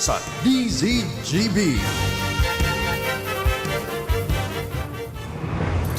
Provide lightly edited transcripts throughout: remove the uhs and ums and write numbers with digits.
sa DZGB.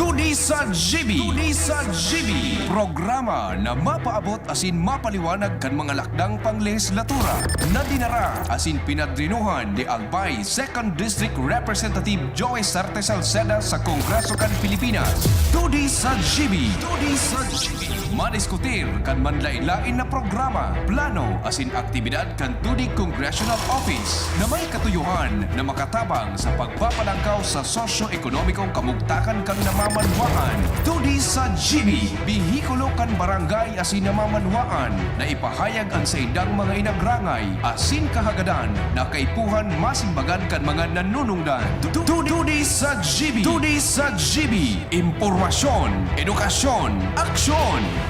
Tuni sa GB. Tuni sa GB. Programa na mapaabot asin mapaliwanag kan mga lakdang panglehislatura na dinara asin pinadrinuhan ni Albay 2nd District Representative Joey Sarte Salceda sa Kongreso kan Pilipinas. Tuni sa GB. Tuni sa GB. Madiskutir kan manlain-lain na programa, plano asin aktibidad kan Tuni Congressional Office na may katuyuhan na makatabang sa pagpapalangkaw sa sosyo-ekonomikong kamugtakan kan namamanwaan. Tuni sa GB, bihikulo kan barangay asin namamanwaan na ipahayag ang sa idang mga inagrangay asin kahagadan na kaipuhan masimbagan kan mga nanunungdan. Tuni sa GB. Tuni sa GB. Impormasyon, edukasyon, aksyon.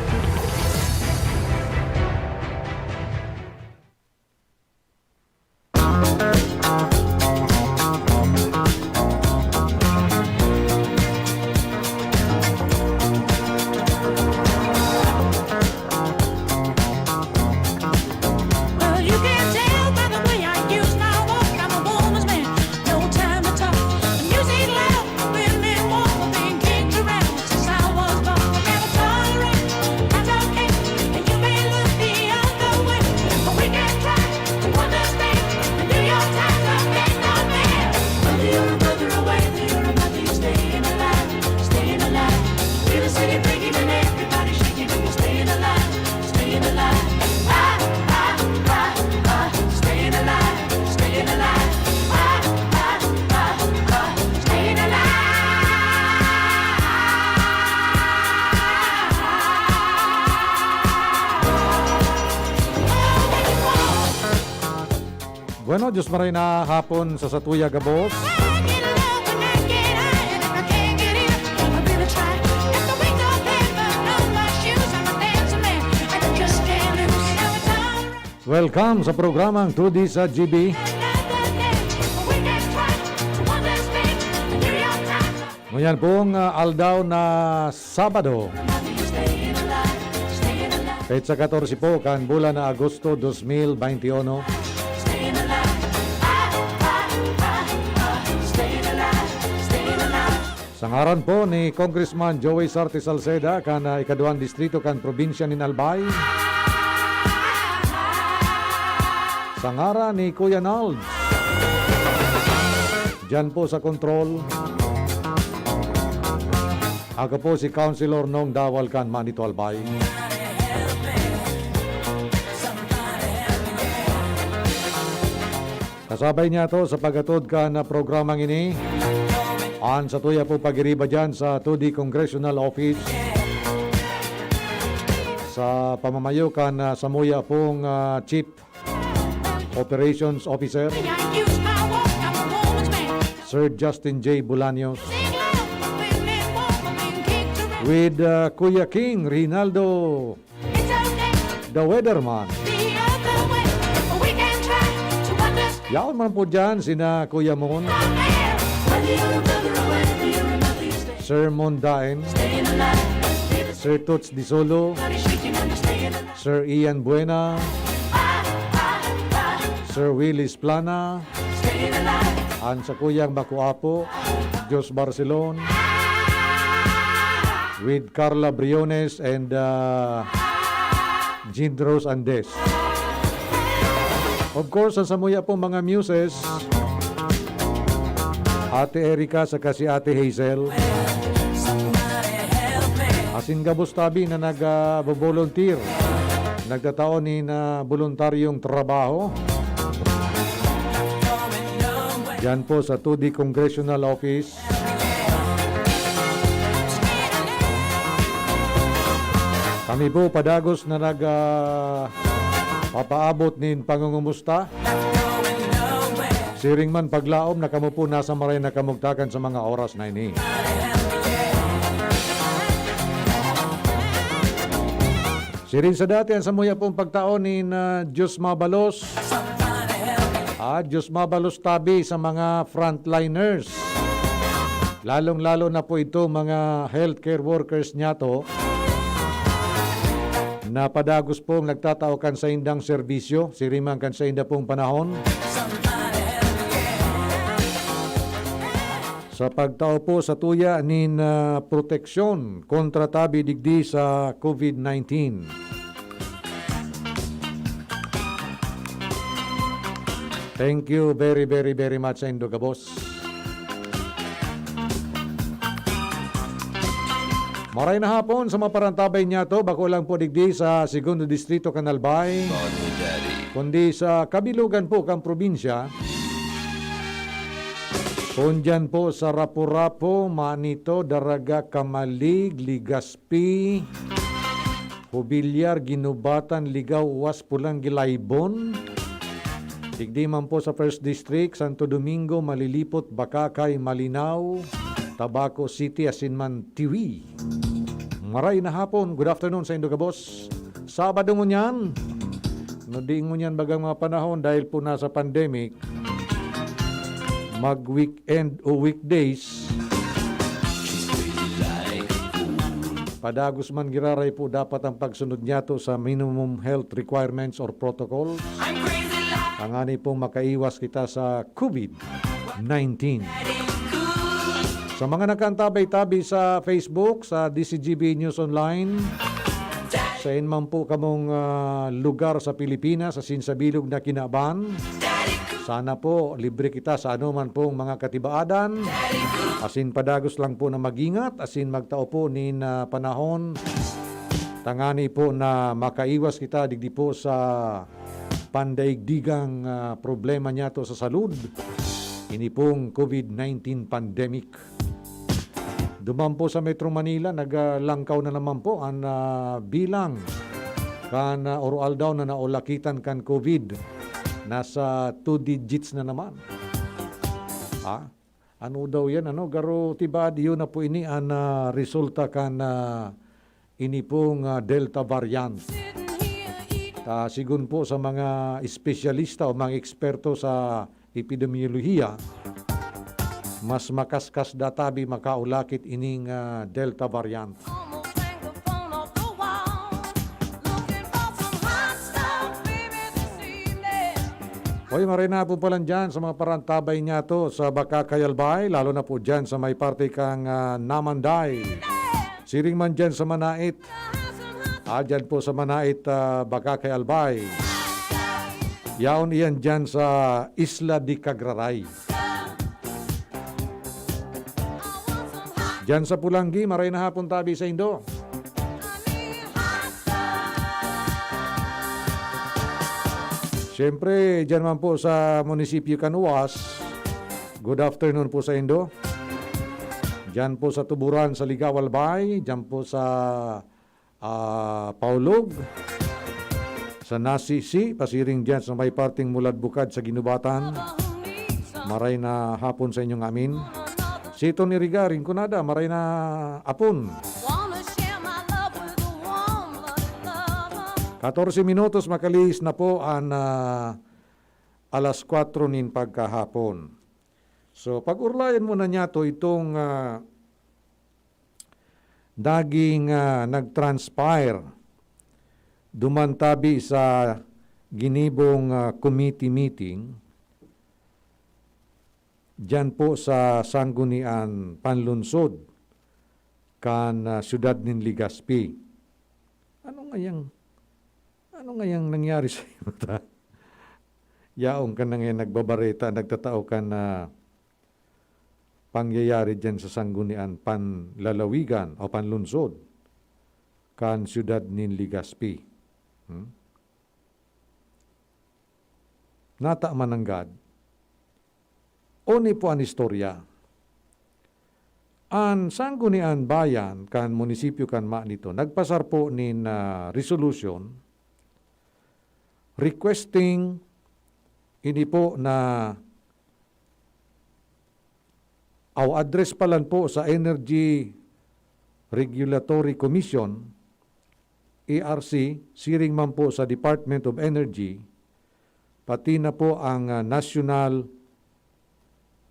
Bueno, Diyos maray na hapon sa Satuya Gabos. Welcome sa programang 2D sa GB. Ngayon pong aldaw na Sabado. Petsa 14 po kan bulan na Agosto 2021. Sa ngaran po ni Congressman Joey Sarte Salceda kan ikaduhang distrito kan probinsya ni Albay. Sa ngaran ni Kuya Nald. Diyan po sa control. Ako po si Councilor Nong Dawal kan Manito Albay. Kasabay niya to sa pagatod ka na programang ini. An sa tuya po pagiriba dyan sa 2D Congressional Office sa pamamayukan sa muya pong Chief Operations Officer Sir Justin J. Bolaños with Kuya King Rinaldo the Weatherman. Yaon man po dyan sina Kuya Mon, Sir Mondain, Sir Toots Di Solo, Sir Ian Buena, Sir Willis Plana, an sa Kuyang Bacuapo, Jos Barcelon, with Carla Briones and Jindros Andes. Of course, sa samuya po mga muses, Ate Erika sa kasi Ate Hazel. Asin gabos tabi na nag-volunteer. Nagtataon ni na voluntaryong trabaho. Yan po sa 2D Congressional Office. Kami po padagos na papaabot nin pangungumusta. Siring man paglaom na kamo po nasa maray na kamugtakan sa mga oras na ini. Siring sa dati ang samuya pong pagtaon ni Diyos Mabalos. Diyos Mabalos tabi sa mga frontliners. Lalong-lalo na po ito mga healthcare workers niya to Napadagos pong nagtatao kan sa indang serbisyo, siriman kan sa inda pong panahon. Sa pagtao po sa tuya nin proteksyon kontra tabi digdi sa COVID-19. Thank you very, very, very much sa indo ka, boss. Maray na hapon sa maparantabay niya to, bako lang po digdi sa Segundo Distrito, Canalbay, kundi sa kabilugan po kang probinsya. Kundyan po sa Rapu-Rapu, Manito, Daraga, Kamalig, Ligaspi, Hubilyar, Ginubatan, Ligaw, Uwas, Pulang, Gilaybon. Digdi man po sa First District, Santo Domingo, Malilipot, Bakakay, Malinaw, Tabaco City, Asinman, Tiwi. Maray na hapon. Good afternoon sa indo ka, boss. Sabado mo niyan. Nadiing mo niyan bagang mga panahon dahil po nasa pandemic. Mag-weekend o weekdays. Padagos man giraray po dapat ang pagsunod niya to sa minimum health requirements or protocols. Ang ani pong makaiwas kita sa COVID-19. Sa mga nakantabay-tabi sa Facebook, sa DCGB News Online, sa inman po kamong lugar sa Pilipinas, sa sinsabilog na kinaban, sana po libre kita sa anuman pong mga katibaadan. Asin padagos lang po na magingat, asin magtao po nin panahon. Tangani po na makaiwas kita digdi po sa pandaigdigang problema niya to sa salud. Ini pong COVID-19 pandemic. Duman po sa Metro Manila, naglangkaw na naman po ang bilang kan oral daw na naulakitan kan COVID. Nasa 2 digits na naman. Ano daw yan? Garo tibad yun na po ini ang resulta kan ini pong Delta variant. Sigun po sa mga espesyalista o mga eksperto sa epidemiolohiya, mas makaskas databi makaulakit ining Delta variant. Hoy, maray na po pala dyan sa mga parantabay niya to sa Bakakayalbay, lalo na po dyan sa may parte kang Namanday. Siring man dyan sa Manait. Dyan po sa Manait, Bakakayalbay. Yaon iyan dyan sa Isla de Cagraray. Diyan sa Pulanggi, maray na hapon tabi sa Indo. Siyempre, diyan man po sa munisipyo Canuas, good afternoon po sa Indo. Diyan po sa Tuburan sa Ligawalbay, diyan po sa Paulog, sa Nasisi, pasiring diyan sa may parting Mulad Bukad sa Ginubatan. Maray na hapon sa inyong amin. Sito ni Rigaring kunada, maray na apon. 14 minutos makalis na po ang alas 4 nin pagkahapon. So pag-urlayan muna niya to itong daging nag-transpire dumantabi sa ginibong committee meeting diyan po sa Sanggunian Panlunsod kan siyudad nin Ligaspi. Ano ngayang nangyari sa iyo? Yaong ka na ngayon nagbabareta, nagtatao ka na pangyayari diyan sa Sanggunian Panlalawigan o Panlunsod kan siyudad nin Ligaspi. Nata mananggad. Oni po ang istorya. Ang Sanggunian Bayan kan munisipyo kan nito nagpasar po nin resolution requesting ini po na address palan po sa Energy Regulatory Commission ERC, siring man po sa Department of Energy, pati na po ang National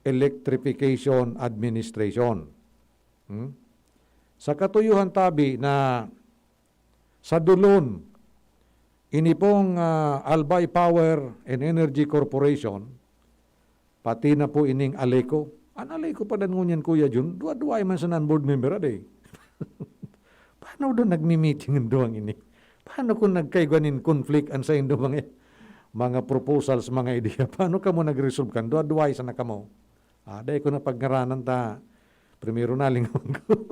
Electrification Administration. Sa katuyuhan tabi na Sa dulon, ini pong Albay Power and Energy Corporation, pati na po ining Aleco. An Aleco pa dan ngunyan Kuya Jun, dua-dua man sa non-board member aday. Paano doon nagmi-meeting ang duwang ini? Paano kung nagkaigwanin conflict ang sa indo mga proposals, mga ideya? Paano ka mo nag-resolve kan? Dua-dua isa na ka mo. Day ko na pagngaranan ta, primero na lingon ko.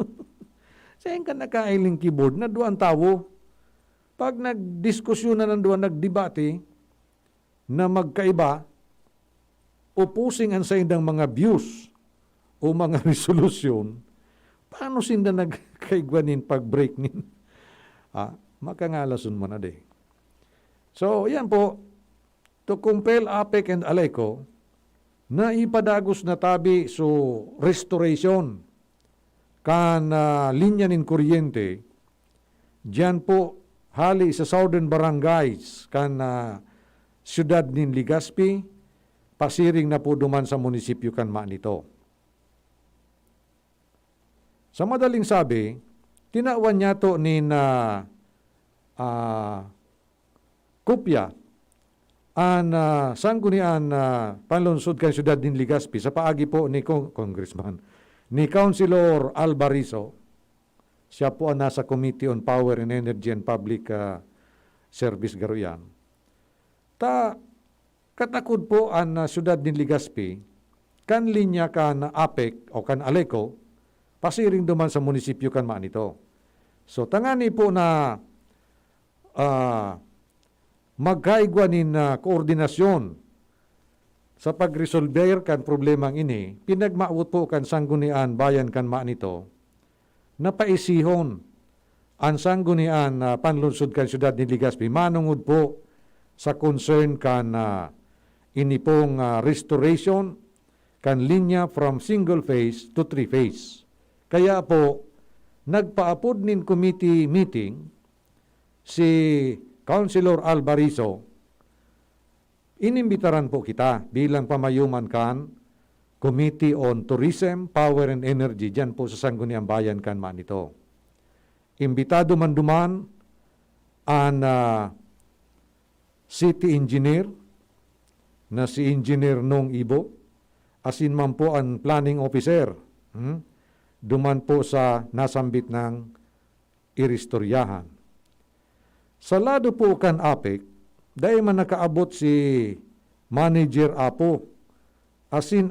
Sayang ka nakailing keyboard na duwan tawo. Pag nagdiskusyon na ng duwan, nagdebate na magkaiba, opposing ang sa indang mga views o mga resolution, paano sinda nagkaigwanin pag-break nin? Makangalason mo na de. So, yan po, to compel APEC and Aleco na ipadagos na tabi so restoration kan linya nin kuryente, diyan po hali sa southern barangays kan siyudad nin Legazpi, pasiring na po duman sa munisipyo kan Manito. Sa madaling sabi, tinawan niya to nin kopya an sanggunian panlunsod kan siyudad nin Legazpi sa paagi po ni Congressman, ni Councilor Albarizo. Siya po ang nasa Committee on Power and Energy and Public Service Garuyan. Katakod po ang siyudad nin Legazpi, kan linya kan APEC o kan Aleco, pasiring duman sa munisipyo kan Manito. So tangani po na magkaigwanin na koordinasyon sa pag-resolver kan problemang ini, pinagmaut po kan sanggunian bayan kan Manito, na paisihon ang sanggunian panlunsod kan siyudad ni Legazpi, manungod po sa concern kan ini pong restoration kan linya from single phase to three phase. Kaya po, nagpaapod nin committee meeting si Councilor Albarizo, inimbitaran po kita bilang pamayuman kan Committee on Tourism, Power and Energy dyan po sa Sangguniang Bayan kan Manito. Imbitado man duman ang city engineer na si Engineer Nong Ibo, asin man po ang planning officer, duman po sa nasambit ng iristoryahan. Sa lado po kan APEC, dahil man nakaabot si Manager Apo, asin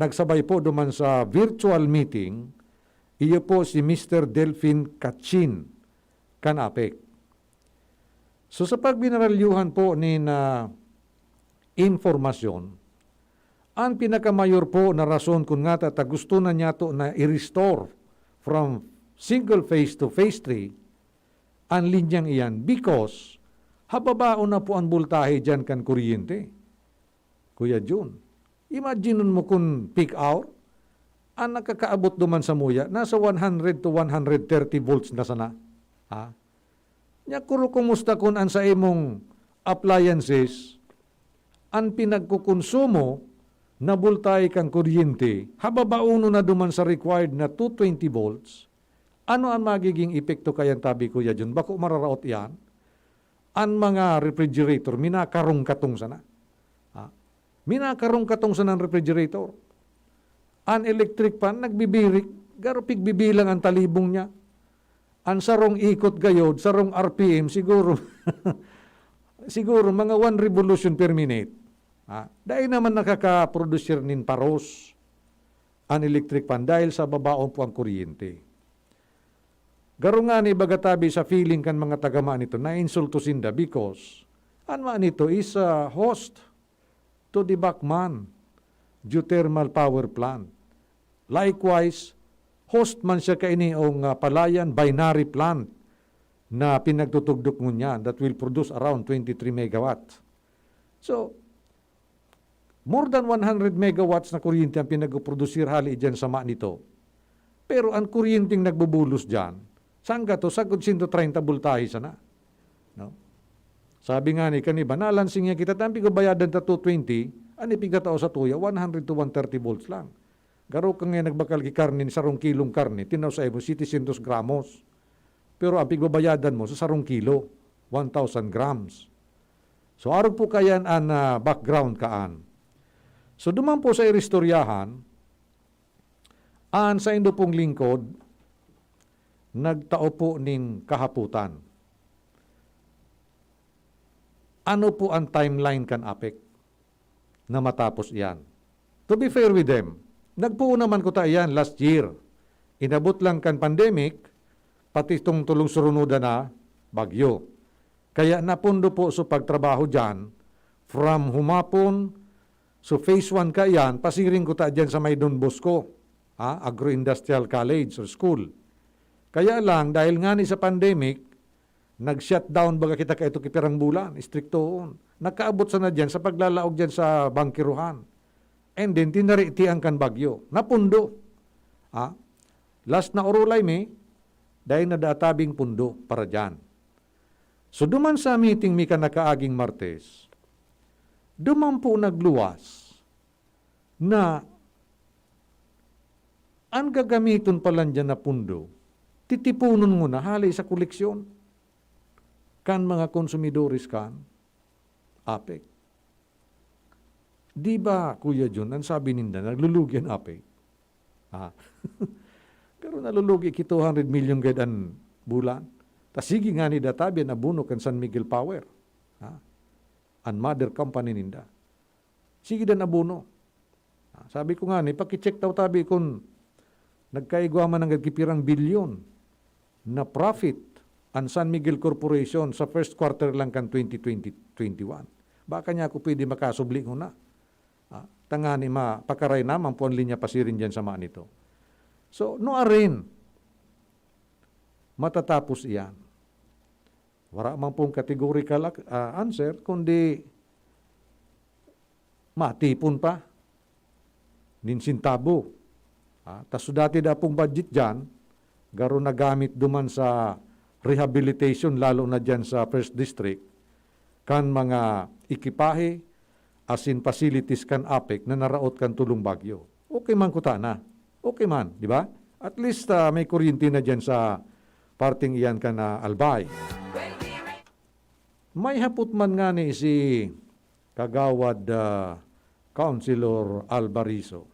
nagsabay po duman sa virtual meeting, iyo po si Mr. Delphine Kachin kan APEC. So sa pagbinaralyuhan po ni informasyon, ang pinakamayor po na rason kung nga gusto na niya to na i-restore from single phase to phase 3, ang linyang iyan because hababao na po ang voltahe dyan kan kuryente. Kuya Jun, imagine mo kung peak hour, ang nakakaabot duman sa muya, nasa 100 to 130 volts na sana. Nya kuro kumusta kung ang sa imong appliances, ang pinagkukonsumo na voltahe kang kuryente, hababao na duman sa required na 220 volts, ano ang magiging epekto kayan tabi Kuya Jun? Bako mararaot yan? Ang mga refrigerator, minakarong katong sana. Minakarong katong sana ng refrigerator. Ang electric fan, nagbibirik, garupig bibilang ang talibong niya. Ang sarong ikot gayod, sarong RPM, siguro, siguro mga 1 revolution per minute. Dahil naman nakaka-producer nin paros ang electric fan dahil sa babaong po ang kuryente. Garo nga ni bagatabi sa feeling kan mga tagamaan nito na insulto sinda because ang mga nito is a host to the Bacman geothermal power plant. Likewise, host man siya kainiong Palayan binary plant na pinagtutugdok mo niya that will produce around 23 megawatt. So, more than 100 megawatts na kuryente ang pinagprodusir hali dyan sa nito. Pero ang kuryenteng nagbubulos dyan, saan ka to? Sagod 130 voltahe sana. No? Sabi nga ni kaniba, nalansing niya kita, tampi ko bayadan ta 220, anipig tao sa tuya, 100 to 130 volts lang. Garo ka nga nagbakal ki karne, sarong kilong karne, tinaw sa emo, 700 gramos. Pero ang pigbabayadan mo sa sarong kilo, 1,000 grams. So araw po kayan ang background kaan. So duman po sa iristoryahan, an sa indo pong lingkod, nagtao po ning kahaputan. Ano po ang timeline kan APEC na matapos iyan? To be fair with them, nagpuo naman ko ta iyan last year. Inabot lang kan pandemic, pati itong tulong surunuda na bagyo. Kaya napundo po sa pagtrabaho dyan, from humapon, so phase 1 ka yan, pasiring ko ta dyan sa may Don Bosco, Agro-Industrial College or School. Kaya lang, dahil nga ni sa pandemic, nag-shutdown baga kita kaito kipirang bulan, striktoon. Nakaabot sa na dyan sa paglalaog dyan sa bangkiruhan. And then, tinaritian kan bagyo. Napundo. Last na orulay mi, dahil nadatabing pundo para dyan. So, duman sa meeting mi ka nakaaging Martes, duman po nagluwas na ang gagamiton pala dyan na pundo, titipunon mo na halay sa koleksyon. Kan mga konsumidoris kan, APEC. Di ba, Kuya John, ang sabi ninda, naglulugi ang APEC? Pero nalulugi ki 200 million gadan bulan. Tas sige nga ni databi na buno kan San Miguel Power. Ang mother company ninda. Sige dan abuno. Sabi ko nga ni, pakicheck taw tabi kung nagkaigwa man ng kipirang bilyon na profit ang San Miguel Corporation sa first quarter lang kan 2020-21. Baka niya ako pwede makasubli ko na. Tangani pakaray naman po ang linya pasirin dyan sa mga nito. So, no arin, matatapos iyan. Wala man pong categorical answer, kundi matipon pa, ninsintabo. Tas dati da pong budget dyan, garo nagamit duman sa rehabilitation, lalo na dyan sa First District, kan mga ikipahe, asin facilities kan APEC na naraot kan tulong bagyo. Okay man kuta na. Okay man, di ba? At least may kuryente na dyan sa parting iyan kan Albay. May hapot man nga ni si Kagawad Councilor Alvarizo.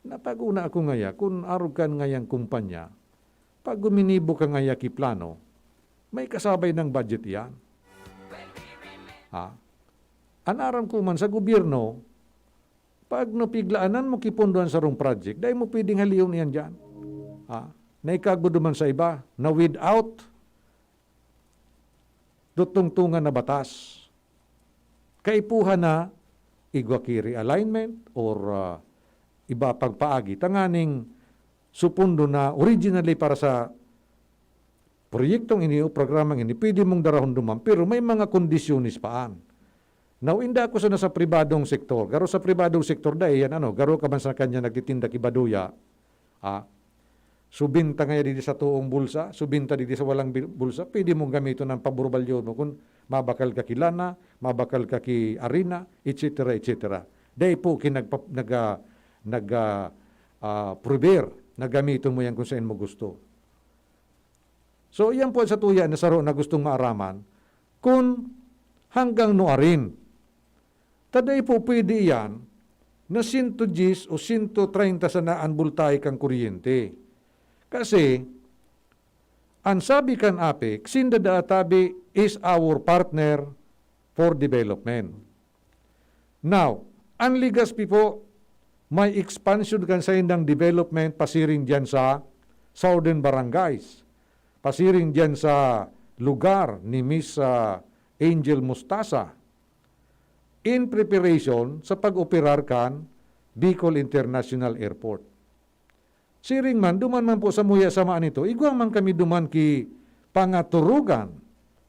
Napag-una ako ngaya, kung arog kan ngayang kumpanya, pag guminibo ka ngaya ki plano, may kasabay ng budget yan. Anaram ko man sa gobyerno, pag napiglaanan mo kipunduan sa rong project, dahil mo pwedeng haliyon yan dyan. Naikagbo man sa iba, na without dutungtungan na batas. Kaipuhan na igwaki realignment or iba pagpaagi. Tanganing supundo na originally para sa proyektong ini o programang ini, pwede mong darahon duman, pero may mga kondisyonis paan. Now, inda ako sa nasa pribadong sektor. Garo sa pribadong sektor dahil yan, garo ka man sa kanya nagtitinda kibaduya. Subinta nga dito sa tuong bulsa, subinta dito sa walang bulsa, pwede mong gamito ng paborbalyo mo kung mabakal ka ki lana, mabakal ka ki arena, etc. etc. Dahil po prepare na gamitin mo yan kung saan mo gusto. So, yan po sa tuya na saro na gustong maaraman, kung hanggang noarin, taday po pwede yan na 110 o 130 sa naan bultay kang kuryente. Kasi, ang sabi kan APEC, Sindadaatabi is our partner for development. Now, ang Ligaspi po, may expansion kan sa indang development pasiring dyan sa southern barangays. Pasiring dyan sa lugar ni Miss Angel Mustasa. In preparation sa pag-operar kan Bicol International Airport. Siring man, duman man po sa muya samaan ito, igwang man kami duman ki pangaturugan,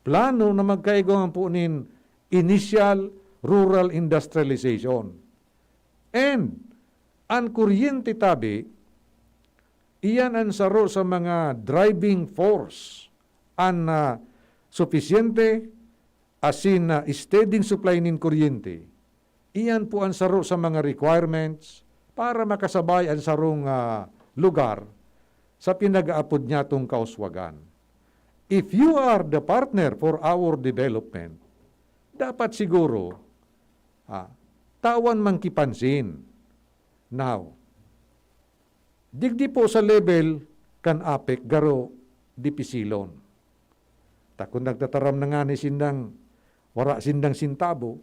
plano na magkaigwang po nin initial rural industrialization. And, ang kuryente tabi, iyan ang saro sa mga driving force, ang sufisyente asin steady supply nin kuryente. Iyan po ang saro sa mga requirements para makasabay ang sarong lugar sa pinag-aapod niya itong kauswagan. if you are the partner for our development, dapat siguro tawan man kipansin. Now, digdi po sa level kan APEC garo dipisilon. Ta kung nagtataram na nga ni sindang wara sindang sintabo,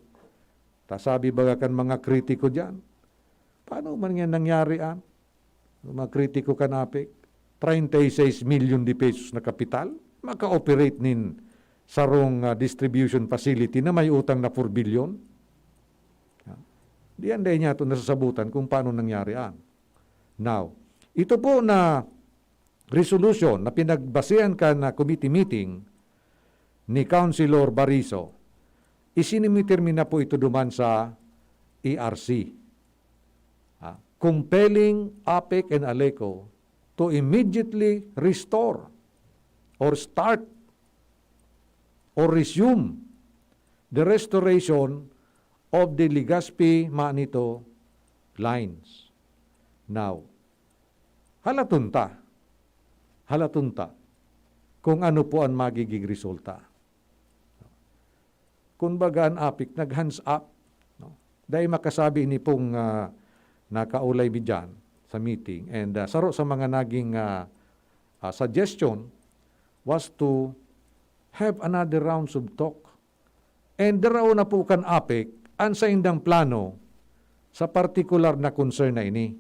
ta sabi baga kan mga kritiko diyan, paano man nga nangyari mga kritiko kan APEC, 36 million di pesos na kapital, maka-operate nin sarong distribution facility na may utang na 4 billion. Diyan dahil niya ito nasasabutan kung paano nangyari Now, ito po na resolution na pinagbasehan ka na committee meeting ni Councilor Bariso, isinimitermina po ito duman sa ERC. Compelling APEC and ALECO to immediately restore or start or resume the restoration of the Legazpi-Manito lines. Now, halatunta kung ano po ang magiging resulta. Kung baga ang APIC nag-hands up, dahil makasabi ni pong nakaulay bidyan sa meeting, and saro sa mga naging suggestion was to have another rounds of talk. And daraw na po kan APEC ang sa indang plano sa partikular na concern na ini.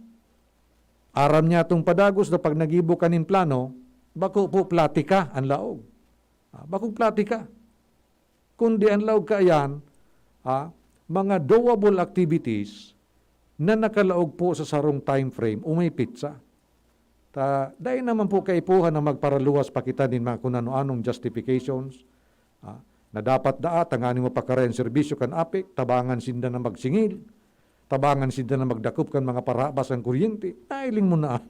Aram niya itong padagos na pag nagibo kanin plano, bako po platika ang laog. Bako platika. Kundi ang laog kayan, mga doable activities na nakalaog po sa sarong time frame, umipit sa. Dahil naman po kaipuhan na magparaluwas pa kita din mga kung ano-anong justifications, na dapat tanganin mo pa karen serbisyo kan APEC, tabangan sinda na magsingil, tabangan sinda na magdakup kan mga parabas ang kuryente, nailing mo na.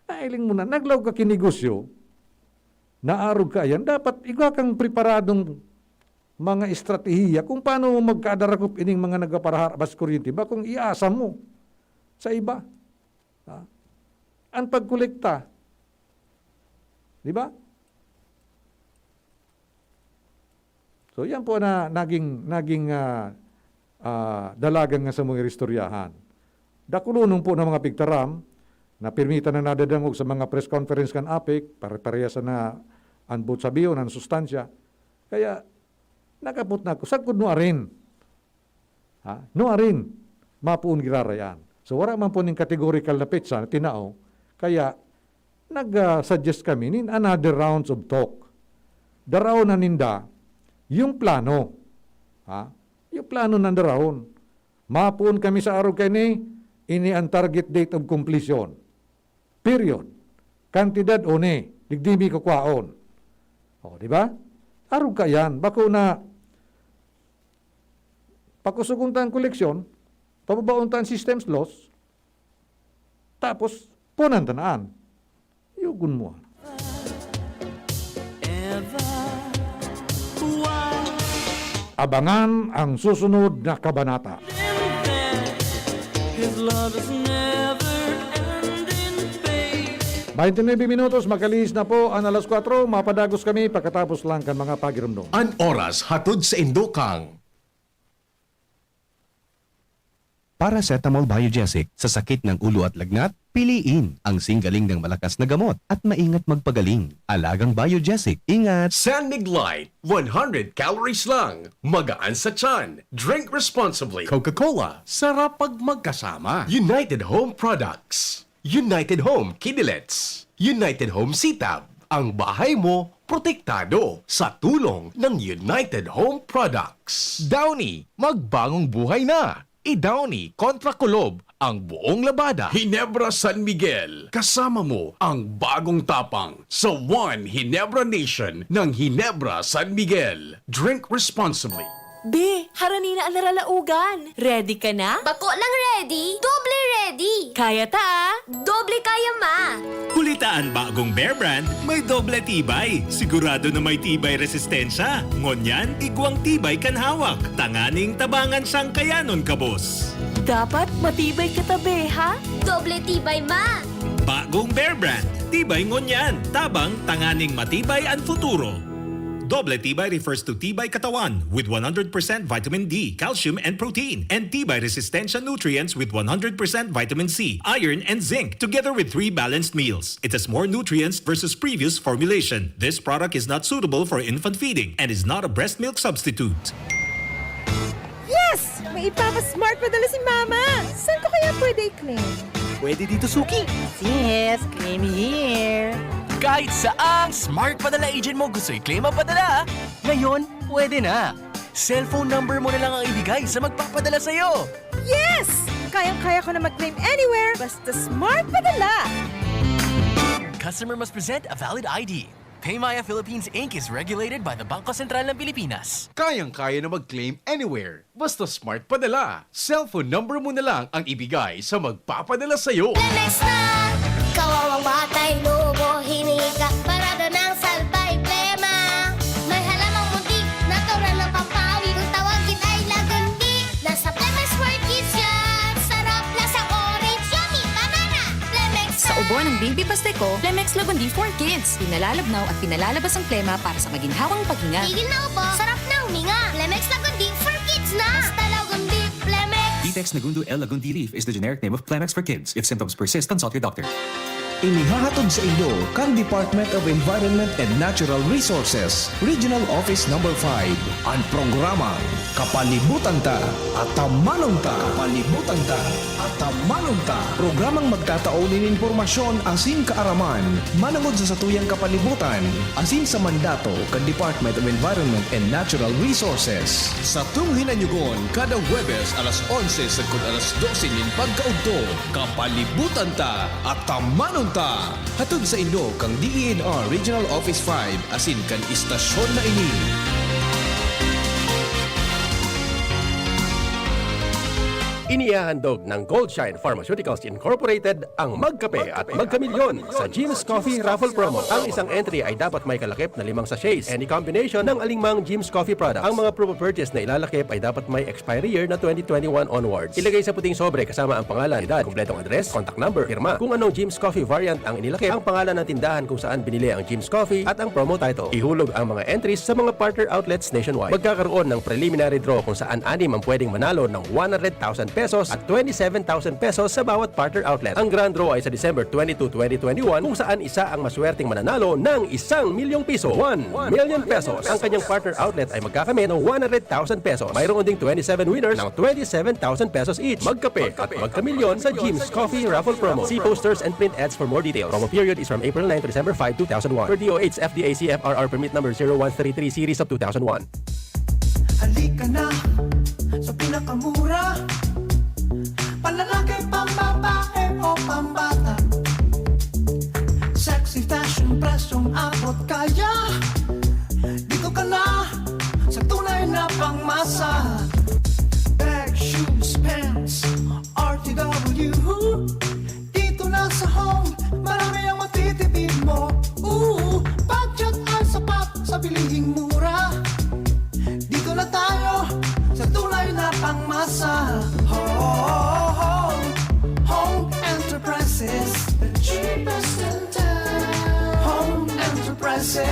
Nailing mo na. Naglaw ka kinegosyo, naarog ka yan, dapat ikaw kang preparadong mga estratehiya kung paano mo magkadarakop ining mga nagaparabas kuryente, ba kung iasa mo sa iba. Ang pagkolekta, di ba? So yan po na naging dalagang nga sa mga istoryahan. Dakulunong po ng mga pigtaram na pirmita na nadadangog sa mga press conference kan APEC, pare-parehas na anbot sabiyon, ang sustansya. Kaya nakapot na ako, sagkod no arin. No arin, mapuun girarayan. So wala man po ng categorical na petsa na tinao, kaya nag-suggest kami in another rounds of talk. Daraw na ninda, yung plano. Yung plano ng darawon. Mapuun kami sa araw kayo ini ang target date of completion. Period. Kantidad o digdimi ko kwaon. Di ba? Araw ka yan. Bako na pakusuguntan koleksyon, pababauntan systems loss, tapos punan tanaan. Yugun mo. Abangan ang susunod na kabanata. His love is never ending, babe. 29 minutos, makalis na po ang alas 4, mapadagos kami pagkatapos lang kan mga pagirumdom. An oras hatod sa Indokang. Paracetamol Biogesic sa sakit ng ulo at lagnat, piliin ang singgaling ng malakas na gamot at maingat magpagaling. Alagang Biogesic, ingat! San Mig Light, 100 calories lang. Magaan sa tiyan. Drink responsibly. Coca-Cola, sarap pag magkasama. United Home Products. United Home Kidilets. United Home Sitab. Ang bahay mo, protektado sa tulong ng United Home Products. Downy, magbagong buhay na. I-Downy kontra kulob ang buong labada. Hinebra San Miguel, kasama mo ang bagong tapang sa One Hinebra Nation ng Hinebra San Miguel. Drink responsibly. Be, harani na ang naralaugan. Ready ka na? Bako lang ready, doble ready. Kaya ta? Doble kaya ma. Kulitaan bagong Bear Brand, may doble tibay. Sigurado na may tibay resistensya. Ngonyan, igwang tibay kan hawak. Tanganing tabangan sang kayanon kabos. Dapat matibay ka tabi, ha? Doble tibay ma. Bagong Bear Brand, Tibay ngonyan, tabang tanganing matibay ang futuro. Doble tibay refers to tibay katawan with 100% vitamin D, calcium, and protein, and tibay resistensya nutrients with 100% vitamin C, iron, and zinc, together with 3 balanced meals. It has more nutrients versus previous formulation. This product is not suitable for infant feeding and is not a breast milk substitute. Yes! May ipapa-smart padala si Mama! Saan ko kaya pwede i-claim? Pwede dito, Suki. Yes, claim here. Kahit saang smart padala agent mo gusto i-claim ang padala, ngayon, pwede na. Cellphone number mo na lang ang ibigay sa magpapadala sa'yo. Yes! Kayang-kaya ko na mag-claim anywhere, basta smart padala! Customer must present a valid ID. Paymaya Philippines Inc. is regulated by the Bangko Sentral ng Pilipinas. Kayang-kaya na mag-claim anywhere. Basta smart padala. Cellphone number mo na lang ang ibigay sa magpapadala sa'yo. Lemex na! Kawawang batay, lobo, hinika, parada ng salbay, plema. May halamang muntik, natural ng pampawi, kung tawagin ay lagundi. Nasa Plemex for Kids yan, sarap lasa orange, yummy, banana. Plemex na! Sa ubo ng baby pasteco, Plemex Lagundi for Kids. Pinalalabnaw at pinalalabas ang plema para sa maginhawang paghinga. Tigil na upo, sarap na huminga. Plemex Lagundi for Kids na! Basta Lagundi, Plemex. Vitex Nagundo L. Lagundi Leaf is the generic name of Plemex for kids. If symptoms persist, consult your doctor. Inihahatod sa inyo kang Department of Environment and Natural Resources, Regional Office No. 5, ang programa Kapalibutan Ta at Tamanong Ta. Kapalibutan Ta at Tamanong Ta. Programang magtataon ng impormasyon asin kaaraman, manangod sa satuyang kapalibutan, asin sa mandato kang Department of Environment and Natural Resources. Sa tunghinanyugon, kada Huwebes alas 11 sa alas 12 nin pagkaugto, Kapalibutan Ta at Tamanong Ta. Hatod sa Indo kang DENR Regional Office 5 asin kan istasyon na ini. Inihahandog ng Goldshine Pharmaceuticals Incorporated ang Magkape at Magkamilyon sa Jim's Coffee Raffle Promo. Ang isang entry ay dapat may kalakip na 5 sachets. Any combination ng alingmang Jim's Coffee products. Ang mga proof of purchase na ilalakip ay dapat may expiry year na 2021 onwards. Ilagay sa puting sobre kasama ang pangalan, edad, kumpletong address, contact number, firma, kung anong Jim's Coffee variant ang inilakip, ang pangalan ng tindahan kung saan binili ang Jim's Coffee at ang promo title. Ihulog ang mga entries sa mga partner outlets nationwide. Magkakaroon ng preliminary draw kung saan 6 ang pwedeng manalo ng 100,000 pesos at 27,000 pesos sa bawat partner outlet. Ang grand draw ay sa December 22, 2021 kung saan isa ang maswerteng mananalo ng 1 milyong piso. 1 million pesos. Ang kanyang partner outlet ay magkakamit ng 100,000 pesos. Mayroon ding 27 winners ng 27,000 pesos each. Magkape at magkamilyon sa Jim's Coffee Raffle Promo. See posters and print ads for more details. Promo period is from April 9 to December 5, 2001. Per DOH FDA CFRR permit number 0133 series of 2001. Halika na sa pinakamura, panlalaki, pambabae o pambata. Sexy fashion, presyong abot kaya. Dito ka na sa tunay na pangmasa. Bag, shoes, pants, RTW. Dito na sa home, marami ang matitipid mo. Budget ay sapat sa bilihing mura. Dito na tayo sa tunay na pangmasa. Home Enterprises, the cheapest in town. Home Enterprises.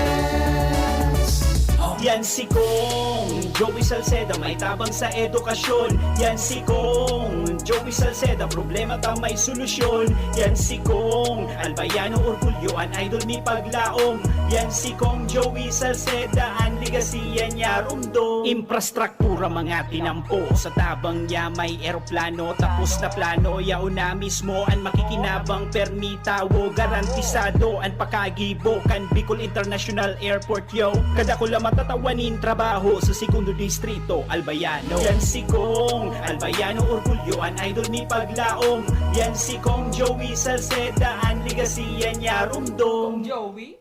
Yan si Kong Joey Salceda, may tabang sa edukasyon. Yan si Kong Joey Salceda, problema ta may solusyon. Yan si Kong Albayano Orgulyo, an idol ni paglaom. Yan si Kong Joey Salceda, an ligasiya niya rumdo. Infrastruktura mga tinampo, sa tabang niya may eroplano. Tapos na plano, yao na mismo an makikinabang permitawo. Garantisado an pakagibo kan Bicol International Airport yo. Kada ko lang matatawanin trabaho sa segundo distrito Albayano. Yan si Kong Albayano Orgulyo, an idol ni paglaom. Yan si Kong Joey Salceda, an ligasiya niya rumdo. Kong Joey?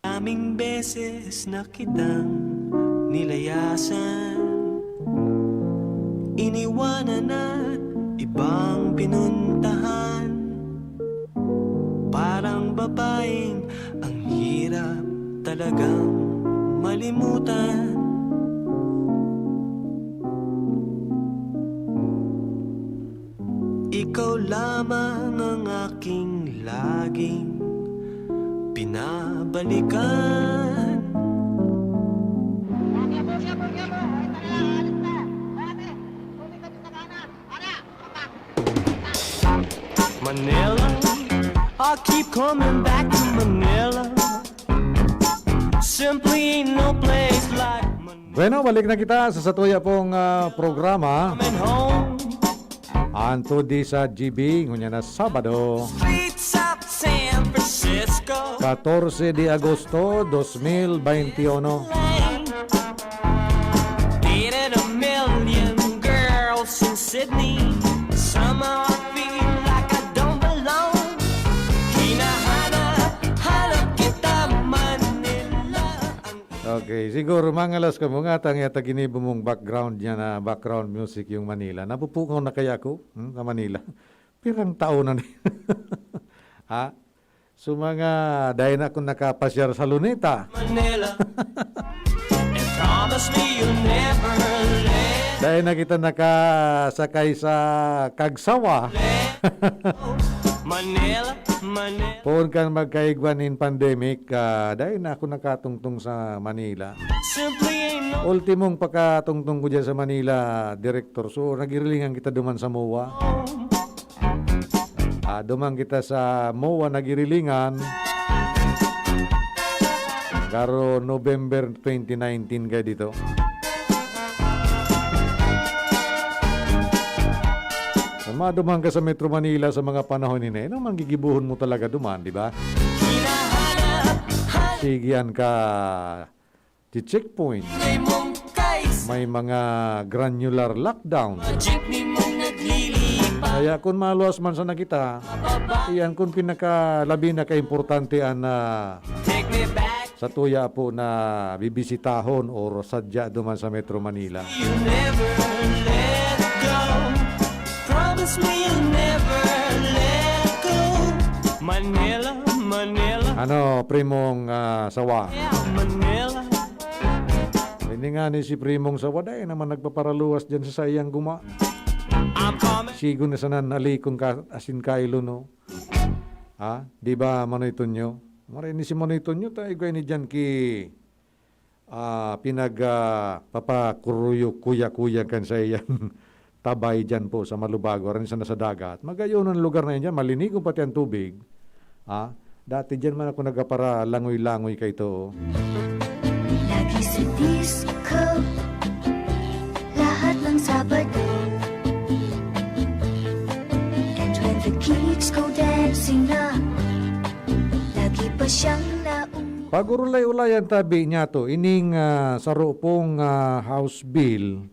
Daming beses na kitang nilayasan, iniwanan at ibang pinuntahan. Parang babaeng ang hirap talagang malimutan. Ikaw lamang ang aking laging binabalikan. Manila, I keep coming back to Manila. Simply ain't no place like Bueno, balik na kita sa satuya pong programa. coming home. Anto di sa GB, ngunya na Sabado, Streets of San Francisco. 14 de Agosto 2021. Dated a million girls in Sydney. Somehow I feel like I don't belong. Hinahanap kita Manila. Okay, siguro mangalas ka mo nga tang yata ginibo mong background niya na background music yung Manila. Napupukaw na kaya ako sa Manila. Pirang taon na ni. Ha? So mga dahil na akong nakapasyar sa Luneta. Manila. And promise me you'll never let Dahil na kita nakasakay sa Kagsawa. Manila, Manila. Poon kan magkaigwan in pandemic, dahil na ako nakatungtong sa Manila. Simply ain't no Ultimong pagkatungtong ko dyan sa Manila, Director. So, nagirilingan kita duman sa MOA. Duman kita sa MOA, nagirilingan. Karo November 2019 kayo dito. Duman ka sa Metro Manila sa mga panahon nila, naman gigibuhon mo talaga duman, di ba? Sigian ka di checkpoint. May mga granular lockdown. jeepney mong naglilipa. Kaya kung maluwas man sa nakita, iyan kung pinakalabi na kaimportante na Take me back. sa tuya po na bibisitahon o sadya duman sa Metro Manila. You never let go. Promise me you'll never let go. Manila, Manila, Ano, primong sawa? yeah, Manila. Hindi nga ni si primong sawa dahil naman nagpaparaluwas dyan sa sayang guma. I'm coming. Sigo na sanan alikon ka asin kailo no. Ha? Di ba Manoy Tonyo? Maray ni si Manoy Tonyo tayo ni dyan ki pinag papakuruyo kuya-kuya kan sa iyan tabay dyan po sa Malubago rin sa nasa dagat. Magayon ang lugar na yan dyan, malinig pati ang tubig. Ha? Dati dyan man ako nagapara langoy-langoy kay to. Lagi sa disco, lahat ng Sabado. And when the geeks go dancing na, lagi pa siyang nauna. Pagurulay-ulayan tabi niya to, ining saro pong House Bill,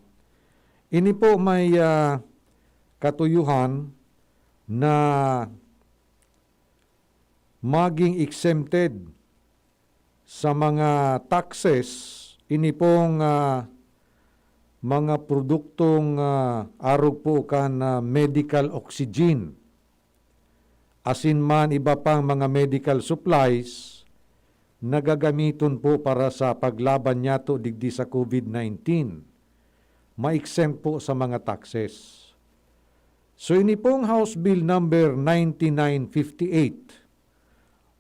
ini po may katuyuhan na maging exempted sa mga taxes, ini pong mga produktong arog po kan medical oxygen, asin man iba pang mga medical supplies na gagamiton po para sa paglaban niya to digdi sa COVID-19. Ma-exempt po sa mga taxes. So ini pong House Bill number 9958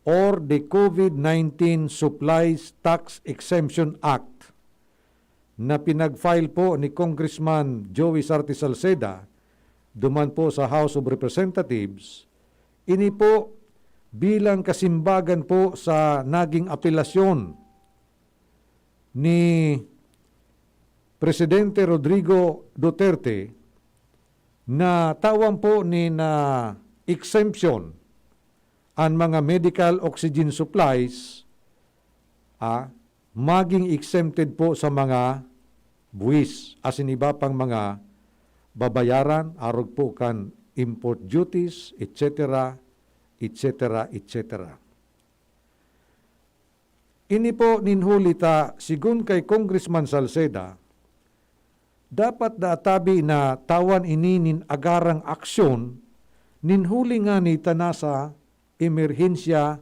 or the COVID-19 Supplies Tax Exemption Act na pinag-file po ni Congressman Joey Sarti Salceda duman po sa House of Representatives, ini po bilang kasimbagan po sa naging apelasyon ni Presidente Rodrigo Duterte na tawag po ni na exemption ang mga medical oxygen supplies maging exempted po sa mga buwis asin iba pang mga babayaran arog po kan import duties, etc., etc., etc. Ini po ninhulita sigun kay Congressman Salceda, dapat daatabi na tawan ini nin agarang aksyon ninhuli nga ni tanasa emerhensya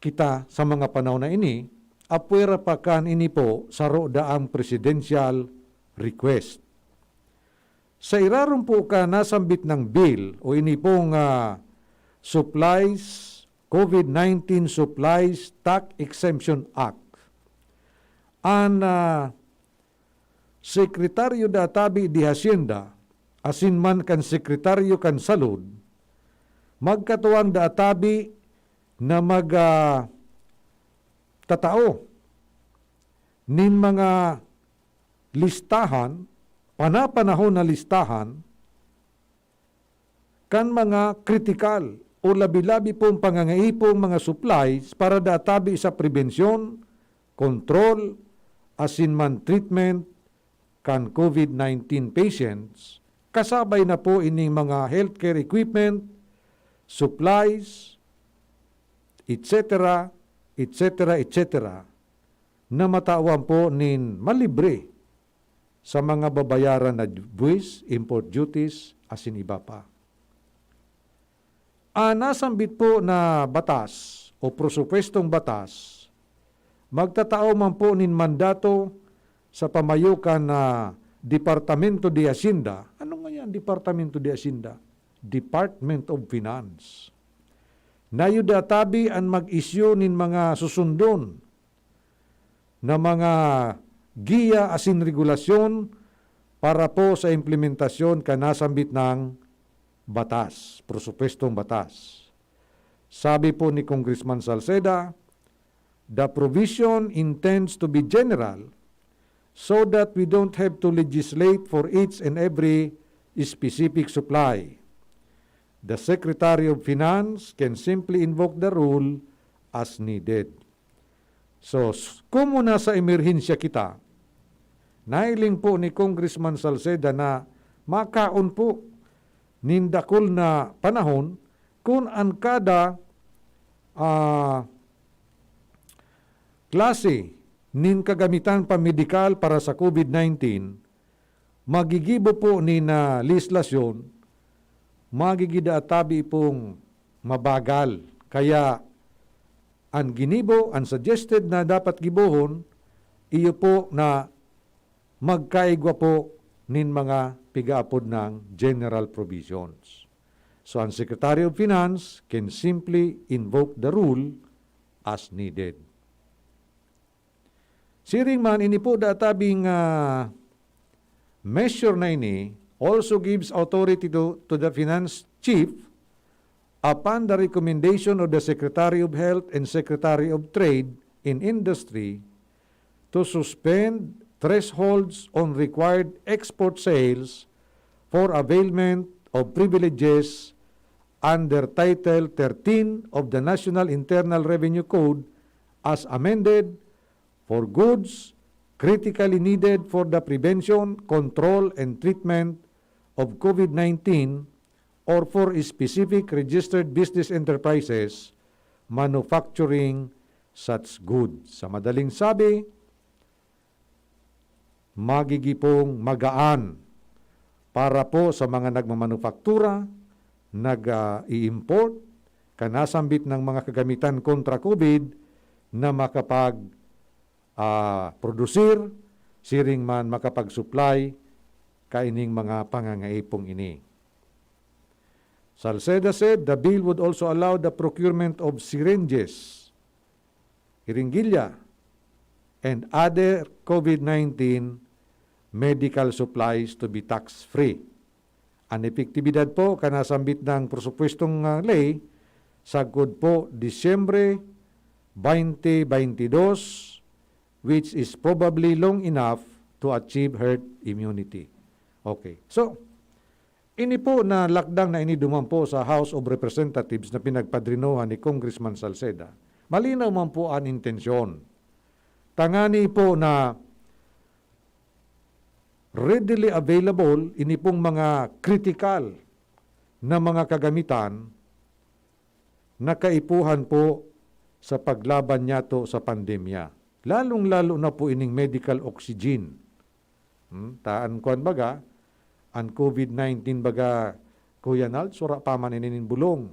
kita sa mga panahon na ini, apwera pa kan ini po sa rodaang presidential request. Sa irarum po ka nasambit ng bill o ini pong supplies COVID-19 Supplies Tax Exemption Act. Ang Sekretaryo databi di Hacienda, asin man kan Sekretaryo kan Salud, magkatuan databi na tatao nin mga listahan, panapanahon na listahan, kan mga kritikal o labi-labi pong pangangaipong mga supplies para databi sa prevensyon, control, asin man treatment kan COVID-19 patients, kasabay na po ining mga healthcare equipment, supplies, etc., etc., etc., na matawan po nin malibre sa mga babayaran na buwis, import duties, asin iba pa. Nasambit po na batas o prosupwestong batas, magtatao man po nin mandato sa pamayukan na Departamento de Hacienda. Ano nga yan, Departamento de Hacienda? Department of Finance. Nayudatabi ang mag-isyu nin mga susundon na mga giya asin regulasyon para po sa implementasyon kanasambit ng batas, prosupwestong batas. Sabi po ni Congressman Salceda, the provision intends to be general so that we don't have to legislate for each and every specific supply. The Secretary of Finance can simply invoke the rule as needed. So, kung muna sa emerhensya kita, nailing po ni Congressman Salceda na makaon po nindakol na panahon kung ang kada klase nin kagamitan pamedikal para sa COVID-19 magigibo po ni na legislasyon, magigida tabi pong mabagal. Kaya ang ginibo, ang suggested na dapat gibohon, iyo po na magkaigwa po nin mga pigaapod ng general provisions. So, ang Secretary of Finance can simply invoke the rule as needed. Siring man, ini po databing measure na ini also gives authority to the Finance Chief upon the recommendation of the Secretary of Health and Secretary of Trade and Industry to suspend thresholds on required export sales for availment of privileges under Title 13 of the National Internal Revenue Code as amended for goods critically needed for the prevention, control, and treatment of COVID-19 or for specific registered business enterprises manufacturing such goods. Sa madaling sabi, magigipong magaan para po sa mga nagmamanufaktura, nag-i-import, kanasambit ng mga kagamitan kontra COVID na makapag-produsir, siring man makapag-supply kaining mga pangangaipong ini. Salceda said the bill would also allow the procurement of syringes, hiringgilya, and other COVID-19 medical supplies to be tax-free. Ang epektibidad po, kanasambit ng prosupwestong ley, sagod po Disyembre 2022, which is probably long enough to achieve herd immunity. Okay. So, ini po na lakdang na ini dumampo sa House of Representatives na pinagpadrinohan ni Congressman Salceda. Malinaw man po ang intensyon. Tangani po na readily available, ini pong mga critical na mga kagamitan na kaipuhan po sa paglaban niya to sa pandemya. Lalong-lalo na po ining medical oxygen. Taan kuan baga, ang COVID-19 baga, Kuya Nal, sura pa man inin bulong.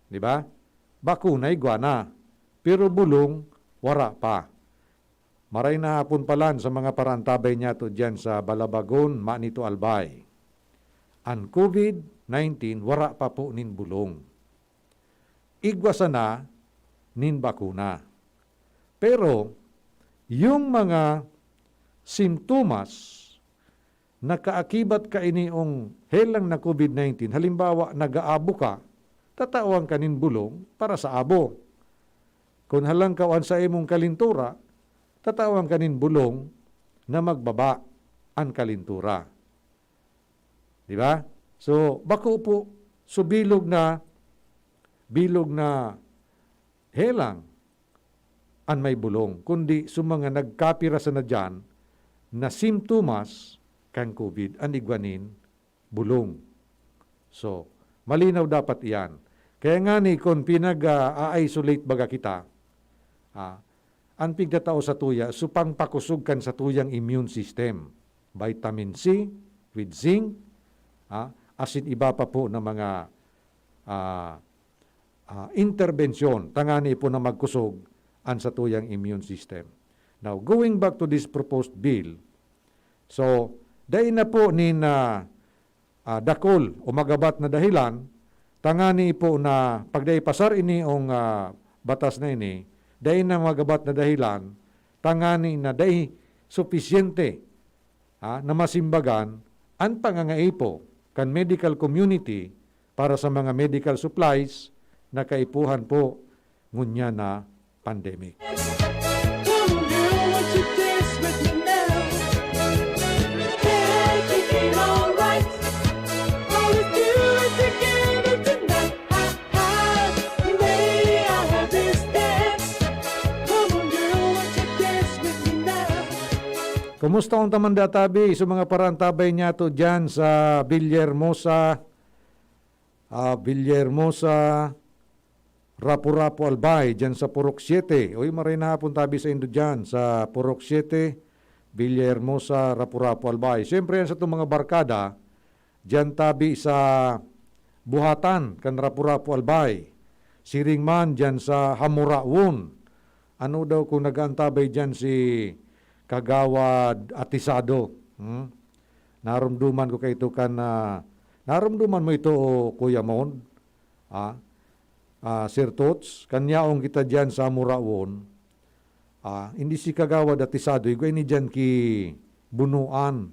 Di ba? Bakunay guana, pero bulong wara pa. Maray na hapon palan sa mga parantabay niya to dyan sa Balabagon, Manito, Albay. Ang COVID-19, wara pa po nin bulong. igwasana nin bakuna. Pero, yung mga simptomas na kaakibat ka iniong helang na COVID-19, halimbawa, nag-aabo ka, tatawang kanin bulong para sa abo. Kung halang kawan sa imong kalintura, tatawang kanin bulong na magbaba ang kalintura. Di ba? So, bako po, so bilog na helang an may bulong, kundi sumanga nagkapira sa na dyan na simptomas kang COVID, an igwanin bulong. So, malinaw dapat iyan. Kaya nga ni, kung pinag-isolate baga kita, ang pigdatao sa tuya, supang pakusog kan sa tuyang immune system. Vitamin C with zinc, asin iba pa po na mga intervensyon, tangani po na magkusog ang sa tuyang immune system. Now, going back to this proposed bill, so, dahil na po ni na dakol o magabat na dahilan, tangani po na pagdaipasar ini ang batas na ini, dahil na magabat na dahilan, tangani na dahil sufisyente na masimbagan ang pangangaipo kan medical community para sa mga medical supplies na kaipuhan po ngunya na pandemic. Kumusta ang tamanda tabi sa mga parantabay niya to dyan sa Villahermosa, Rapu-Rapu Albay, dyan sa Purok 7. Uy, maray na hapon tabi sa Indo dyan, sa Purok 7, Villahermosa, Rapu-Rapu Albay. Siyempre yan sa itong mga barkada, dyan tabi sa Buhatan, kan Rapu-Rapu Albay. Siringman dyan sa Hamurawon. Ano daw kung nag-antabay dyan si Kagawad Atisado. Narumduman ko kay ito narumduman mo ito, Kuya Mon. Sir Tots, kanyaong kita dyan sa Murawon. Hindi si Kagawad Atisado, igwa ini dyan ki Bunuan.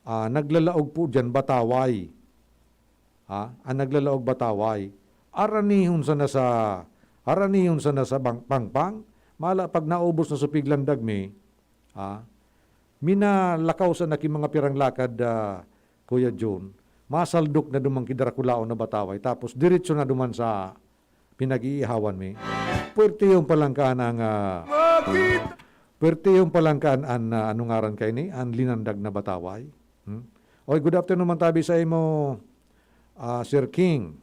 Naglalaog po dyan Bataway. Naglalaog Bataway. Aranihon sana sa Pangpang. Mala pag naubos na sa piglandag mi, minalakaw sa naki mga pirang lakad, Kuya John, masaldok na dumang kidrakulao na Bataway, tapos diretso na duman sa pinag-iihawan mi. Puwerte yung palangkaan ang, anong ngaran kayo ni, ang linandag na Bataway. Oy, good afternoon man tabi sa imo, Sir King.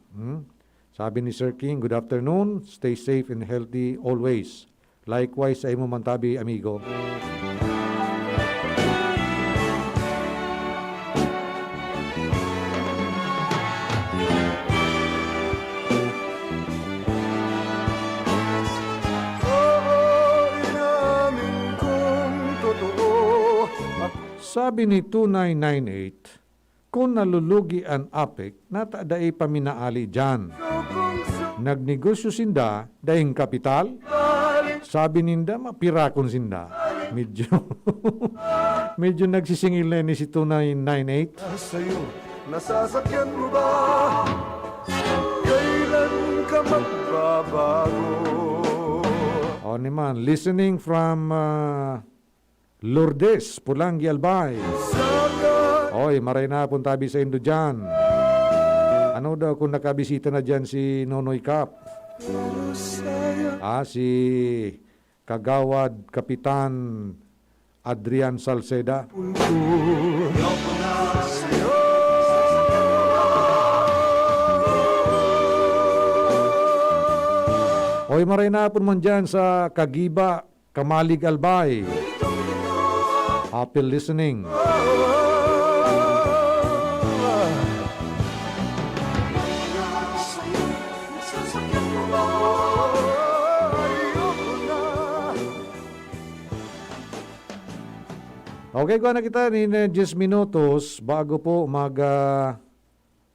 Sabi ni Sir King, good afternoon, stay safe and healthy always. Likewise sa imo mantabi, amigo. Sabi ni 2998, kung nalulugi ang APEC, natadaay paminaali dyan. Nagnegosyo sinda, dahing kapital, sabi ninda, mapirakon sinda. Medyo nagsisingil na ni si 2998. Sa'yo, nasasakyan mo ba? Kailan ka magbabago? O naman, listening from Lourdes, Pulangi, Albay. Oy, maray na pun tabi sa Indo dyan. Ano daw kung nakabisita na dyan si Nonoy Cap? Si Kagawad Kapitan Adrian Salceda. Oy, maray na po man dyan sa Kagiba, Kamalig, Albay. Happy listening. Okay, kuha na kita ni 10 minutos bago po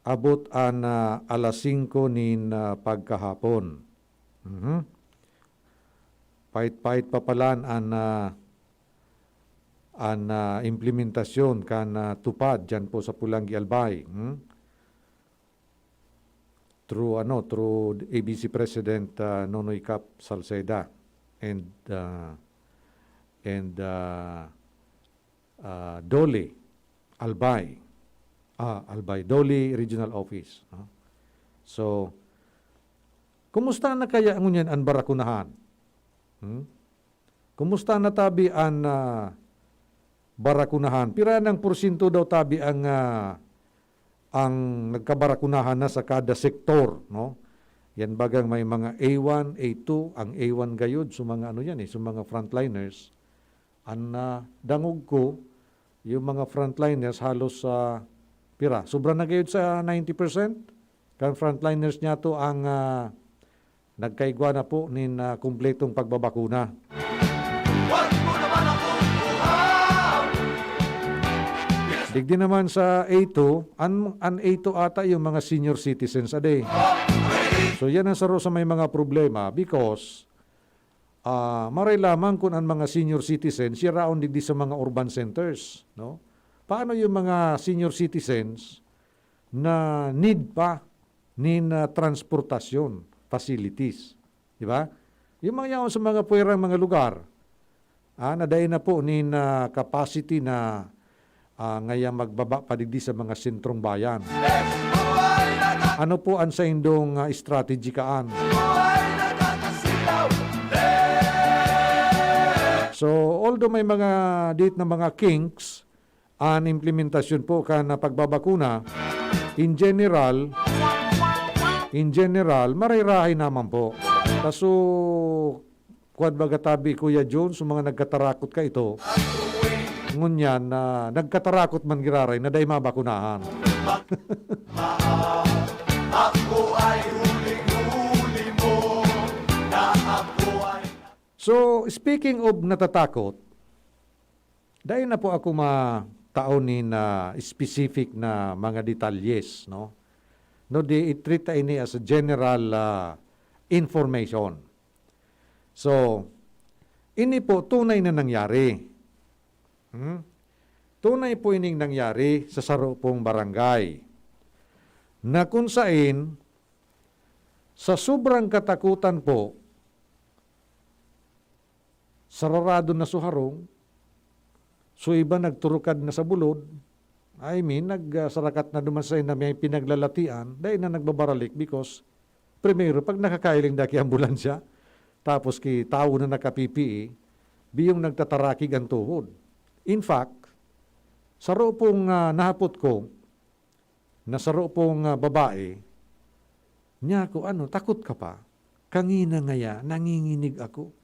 abot an alas 5 nin pagkahapon. Pait-pait pa palan an implementasyon kan tupad dyan po sa Pulangi Albay. Through ABC President Nonoy Cap Salceda and Dole Albay. Albay Dole Regional Office. So, kumusta na kaya ang ngunyan ang barakunahan? Kumusta na tabi ang barakunahan? Pira ng porsyento daw tabi ang nagkabarakunahan na sa kada sektor, no? Yan bagang may mga A1, A2, ang A1 gayud so mga so mga frontliners. Ang dangog ko, yung mga frontliners halos pira, sobra na gayud sa 90%. Kan frontliners niya to ang nagkaigwa na po nin kumpletong pagbabakuna. Digdi naman sa A2, an A2 ata yung mga senior citizens ade. So yan ang saro sa may mga problema because maray lamang kung ang mga senior citizens siraon digdi sa mga urban centers, no? Paano yung mga senior citizens na need pa nin transportasyon facilities, di ba? Yung mga yaon sa mga puwerang mga lugar, nadain na po nin capacity na ngayang magbaba padigdi sa mga sentrong bayan. Ano po ang sa indong strategy kaan? So, although may mga date na mga kinks, ang implementasyon po ka na pagbabakuna, in general, marirahay naman po. Kaso, kuwad bagatabi, Kuya John, sa mga nagkatarakot ka ito, ngunyan na nagkatarakot man giraray na day mabakunahan. So, speaking of natatakot, dahil na po ako mataunin na specific na mga detalyes, no? No, i-treat ini as a general information. So, ini po tunay na nangyari. Tunay po ining nangyari sa saro pong barangay na kung saan sa sobrang katakutan po sararado na suharong so iba nagturukad na sa bulod nagsarakat na dumansay na may pinaglalatian dahil na nagbabaralik because primero pag nakakailing daki ambulansya tapos ki tao na naka-PPE biyong nagtatarakig ang tuhod. In fact, saro pong nahapot ko, na saro pong babae, niya ko, takot ka pa? Kangina ngaya, nanginginig ako.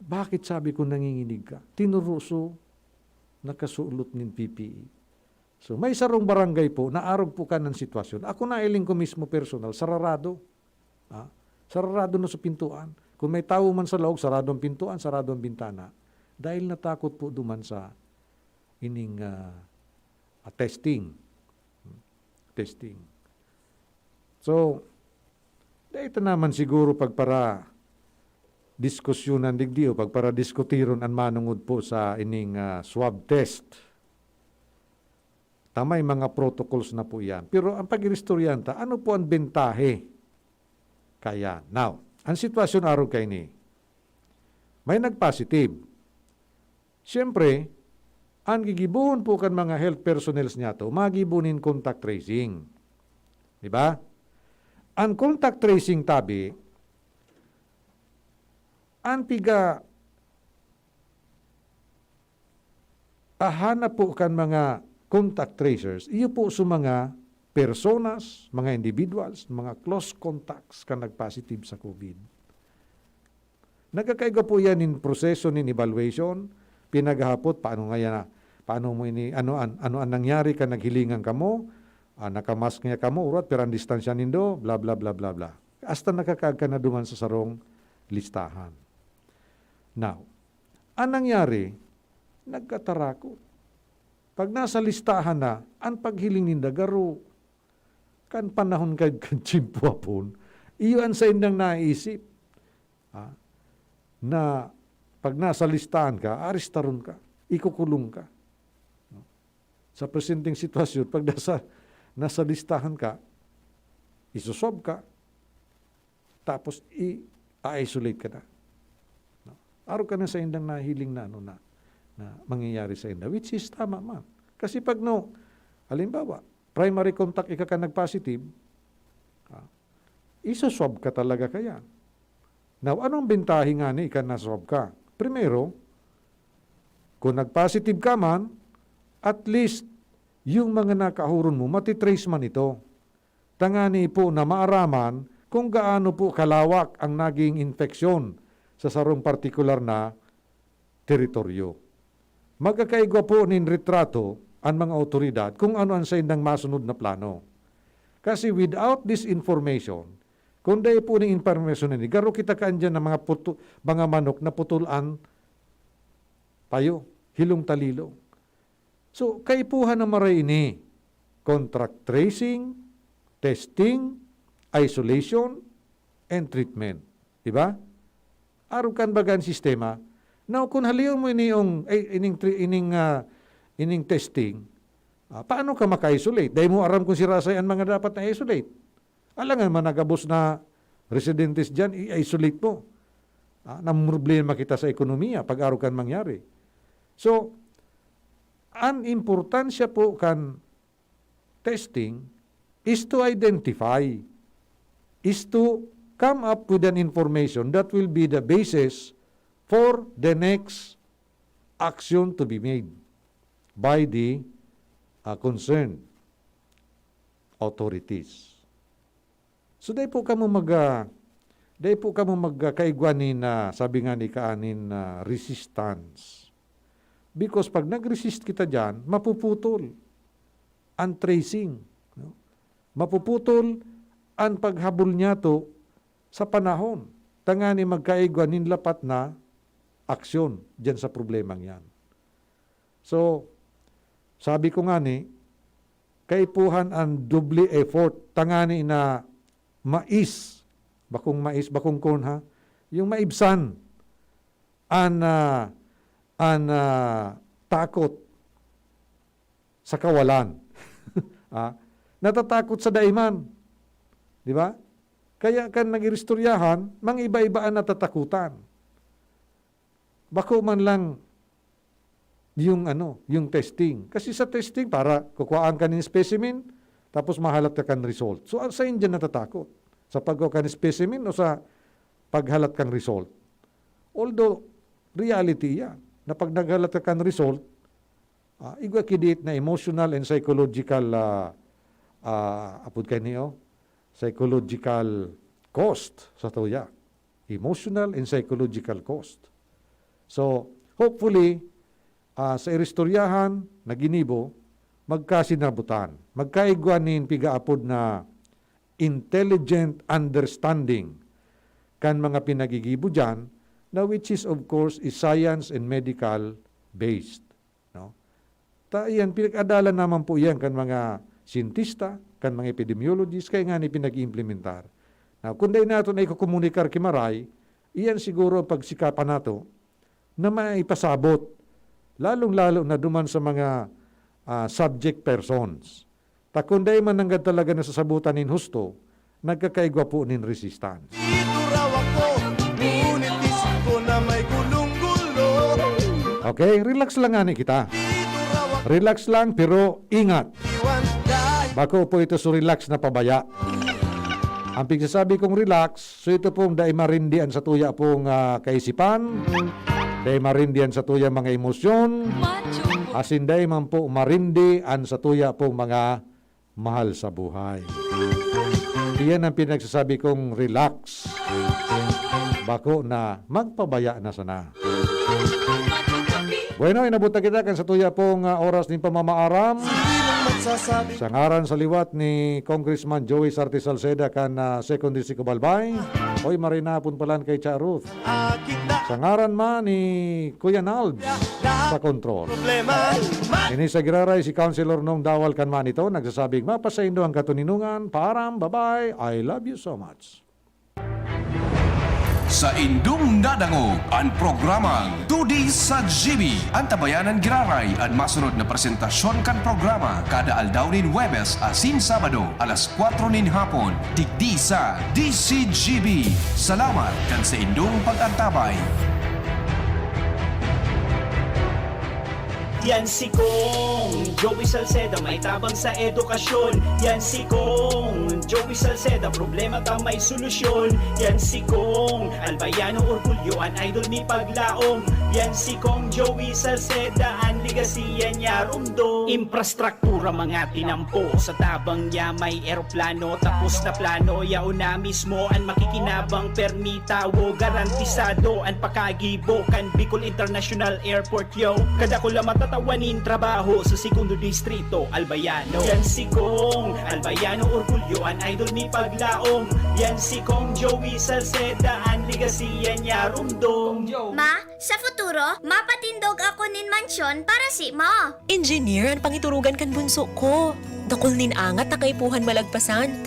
Bakit sabi ko nanginginig ka? Tinuruso, nakasulot ng PPE. So may sarong barangay po, naarog po ka ng sitwasyon. Ako na iling ko mismo personal, sararado. Sararado na sa pintuan. Kung may tao man sa loob, sarado ang pintuan, sarado ang bintana. Dahil natakot po duman sa ining testing. So, dahil naman siguro pagpara diskusyonan digdi o pagpara diskutiron ang manungod po sa ining swab test. Tamay mga protocols na po yan. Pero ang pag-istoryanta, ano po ang bentahe? Kaya, now, ang sitwasyon araw kay ni, may nag-positive. Siyempre, ang gigibuhon po kan mga health personnels niya to, magibunin contact tracing. Diba? Ang contact tracing tabi, ang piga hanap po kan mga contact tracers, iyo po sa mga personas, mga individuals, mga close contacts ka nag-positive sa COVID. Nagkakaiga po yan in proseso nin evaluation, pinaghapot paano mo ano ang nangyari ka naghilingan kamo, nakamask niya kamo urat pero ang distansya nindo bla bla bla bla bla. Hasta nakakagka na duman sa sarong listahan. Now, ang nangyari nagkatarakot. Pag nasa listahan na, ang paghiling ninda garo, kan panahon kay chimpuapon, iyon sa indang naisip. Na pag nasa listahan ka, aristaron ka, ikukulong ka. Sa presenting sitwasyon, pag nasa listahan ka, isusob ka, tapos i-isolate ka na. Araw ka na sa indang nahiling na mangyayari sa inda, which is tama man. Kasi pag halimbawa, primary contact ika ka nag-positive, isoswab ka talaga kaya. Now, anong bentahe nga ni ika naswab ka? Primero, kung nag-positive ka man, at least yung mga nakahuron mo, matitrace man ito. Tangani po na maaraman kung gaano po kalawak ang naging infeksyon sa sarong partikular na teritoryo. Magkakaigwa po nin retrato ang mga otoridad kung ano ang sa indang masunod na plano. Kasi without this information, kung dahil po ng information nini, garo kita kaandyan ng mga manok na putulan payo, hilong talilo. So, kaipuhan na maray ini, contract tracing, testing, isolation, and treatment. Diba? Araw kan bagan sistema. Now, kung haliyon mo ining testing, paano ka maka-isolate? Dahil mo aram kung sirasay ang mga dapat na isolate. Alangan man nagabos na residentes dyan, i-isolate mo. Namumroblema kita sa ekonomiya pag araw kan mangyari. So, ang importansya po kan testing is to identify, is to come up with an information that will be the basis for the next action to be made by the concerned authorities. So dahil po kamo magkaigwanin na sabi nga ni kaanin na resistance. Because pag nag-resist kita dyan, mapuputol ang tracing. No? Mapuputol ang paghabol niya to sa panahon. Tangani magkaigwanin lapat na aksyon dyan sa problemang yan. So, sabi ko nga ni, kaipuhan ang doble effort. Tangani na bakong corn ha, yung maibsan ang takot sa kawalan. Natatakot sa daiman. Di ba? Kaya kan nag-iristoryahan, mang iba-ibaan natatakutan. Bako man lang yung testing. Kasi sa testing, para kukuhaan ka ng specimen, tapos mahalat ka kan result. So, sa Indian natatakot? Sa pagkuha ka ng specimen o sa paghalat kang result? Although, reality yan. Na pag naghalat ka kan result, igwa kidit na emotional and psychological psychological cost sa tuya. Emotional and psychological cost. So, hopefully, sa iristoryahan na ginibo, magkasinabutan. Magkaigwanin pigaapod na intelligent understanding kan mga pinagigibo dyan, na which is of course is science and medical based. No? Iyan, pinag-adalan naman po yan kan mga sintista, kan mga epidemiologists, kaya nga ni pinag-implementar. Now, kung dahil nato na ikukomunikar kimaray, iyan siguro pagsikapan nato na maipasabot, lalong-lalo na duman sa mga subject persons. Kung dahil man nanggad talaga na sasabutan nin husto, nagkakaigwa po nin resistance. Okay, relax lang nga ni kita. Relax lang pero ingat. Bako po ito so relax na pabaya. Ang pigsasabi kong relax, so ito pong dahil marindian sa tuya pong kaisipan, dahil marindian sa tuya mga emosyon, asin dahil man po marindian sa tuya pong mga mahal sa buhay. Iyan ang pinagsasabi kong relax. Bako na magpabaya na sana. Bueno, inabot na kita kan sa tuya pong oras ni pamamaaram. Sa ngaran sa liwat ni Congressman Joey Sarte Salceda kan Second District Balbay. Hoy marinapon palan kay Cha Ruth. Sa ngaran man ni Kuya Nalb sa control. Ini sa giraray si Councilor Nong Dawal kan man ito nagsasabing mapasaindo ang katuninungan. Param, bye-bye. I love you so much. Sa indung nadangog ang programang Tudi sa GB. Ang tabayanan giraray ang masunod na presentasyon kan programa kada aldaw nin Huwebes asin Sabado alas 4 nin hapon digdi sa DCGB. Salamat kan sa indung pag-antabay. Yan si Kong Joey Salceda, may tabang sa edukasyon. Yan si Kong Joey Salceda, problema ta may solusyon. Yan si Kong Albayano Orgulyo, an idol ni Paglaom. Yan si Kong Joey Salceda, an ligasiya niya rumdo. Infrastruktura mga tinampo, sa tabang niya may eroplano. Tapos na plano, yao na mismo an makikinabang permita. Wo garantisado an pakagibo kan Bicol International Airport yo. Kada ko lang matatawanin trabaho sa segundo distrito Albayano. Yan si Kong Albayano Orgulyo, an idol ni Paglaom. Yan si Kong Joey Salceda, an ligasiya niya rumdong. Ma, sa futuro, mapatindog ako nin mansyon para si Ma. Engineer, ang pangiturugan kan bunso ko. Dakol nin angat na kaipuhan malagpasan.